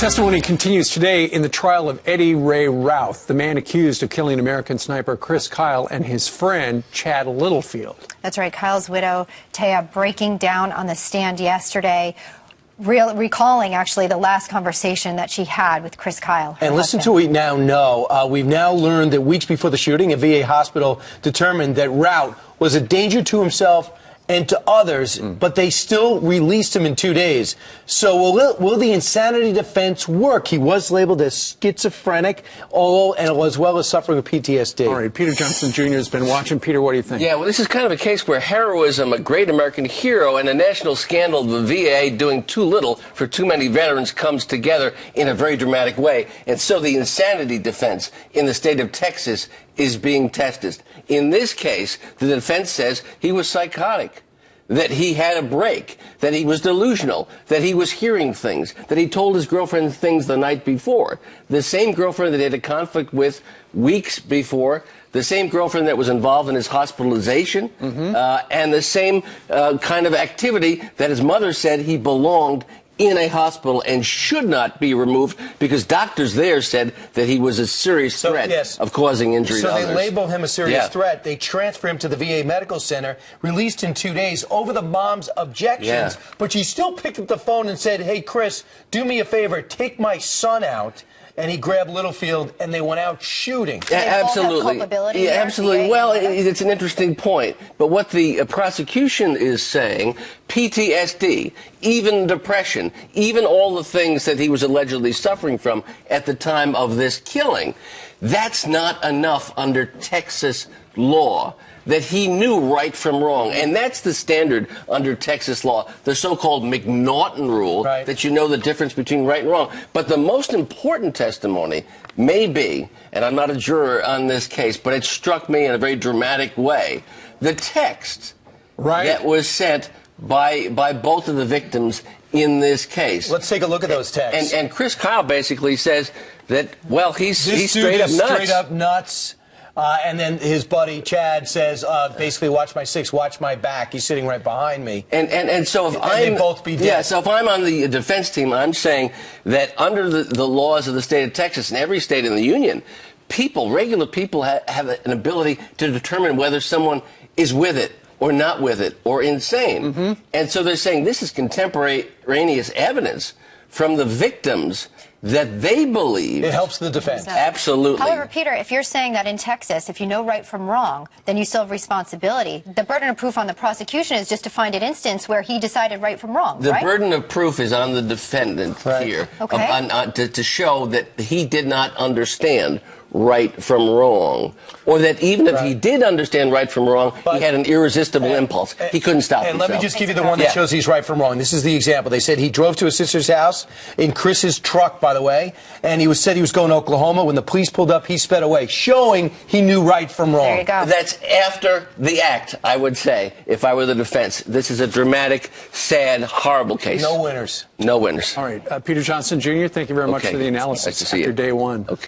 Testimony continues today in the trial of Eddie Ray Routh, the man accused of killing American sniper Chris Kyle and his friend Chad Littlefield. That's right. Kyle's widow, Taya, breaking down on the stand yesterday, recalling actually the last conversation that she had with Chris Kyle. And listen to what we now know. We've now learned that weeks before the shooting, a VA hospital determined that Routh was a danger to himself and to others, but they still released him in 2 days. So will the insanity defense work? He was labeled as schizophrenic, as well as suffering with PTSD. All right, Peter Johnson Jr. has been watching. Peter, what do you think? Yeah, well, this is kind of a case where heroism, a great American hero, and a national scandal, the VA doing too little for too many veterans, comes together in a very dramatic way. And so the insanity defense in the state of Texas is being tested. In this case, the defense says he was psychotic, that he had a break, that he was delusional, that he was hearing things, that he told his girlfriend things the night before. The same girlfriend that he had a conflict with weeks before, the same girlfriend that was involved in his hospitalization, and the same kind of activity that his mother said he belonged in a hospital and should not be removed because doctors there said that he was a serious threat of causing injury to others. So they label him a serious threat. They transfer him to the VA Medical Center, released in 2 days over the mom's objections, but she still picked up the phone and said, hey, Chris, do me a favor, take my son out. And he grabbed Littlefield, and they went out shooting. Yeah, absolutely. Yeah, absolutely. Well, it's an interesting point. But what the prosecution is saying, PTSD, even depression, even all the things that he was allegedly suffering from at the time of this killing, that's not enough under Texas law. That he knew right from wrong. And that's the standard under Texas law, the so-called McNaughton rule, that you know the difference between right and wrong. But the most important testimony may be, and I'm not a juror on this case, but it struck me in a very dramatic way, the text that was sent by both of the victims in this case. Let's take a look at those texts. And Chris Kyle basically says that, well, he's straight up nuts. Straight up nuts. And then his buddy Chad says, basically, watch my six, watch my back. He's sitting right behind me. And so if they both be dead. Yeah, so if I'm on the defense team, I'm saying that under the laws of the state of Texas and every state in the union, regular people have an ability to determine whether someone is with it or not with it or insane. And so they're saying this is contemporaneous evidence from the victims that they believe. It helps the defense. Absolutely. However, Peter, if you're saying that in Texas, if you know right from wrong, then you still have responsibility. The burden of proof on the prosecution is just to find an instance where he decided right from wrong, The burden of proof is on the defendant here to show that he did not understand right from wrong, or that even if he did understand right from wrong, he had an irresistible impulse. He couldn't stop himself. And let me just give you the one that shows he's right from wrong. This is the example. They said he drove to his sister's house in Chris's truck, by the way, and he said he was going to Oklahoma. When the police pulled up, he sped away, showing he knew right from wrong. There you go. That's after the act, I would say, if I were the defense. This is a dramatic, sad, horrible case. No winners. No winners. All right, Peter Johnson Jr., thank you very much for the analysis nice to see after you. day one.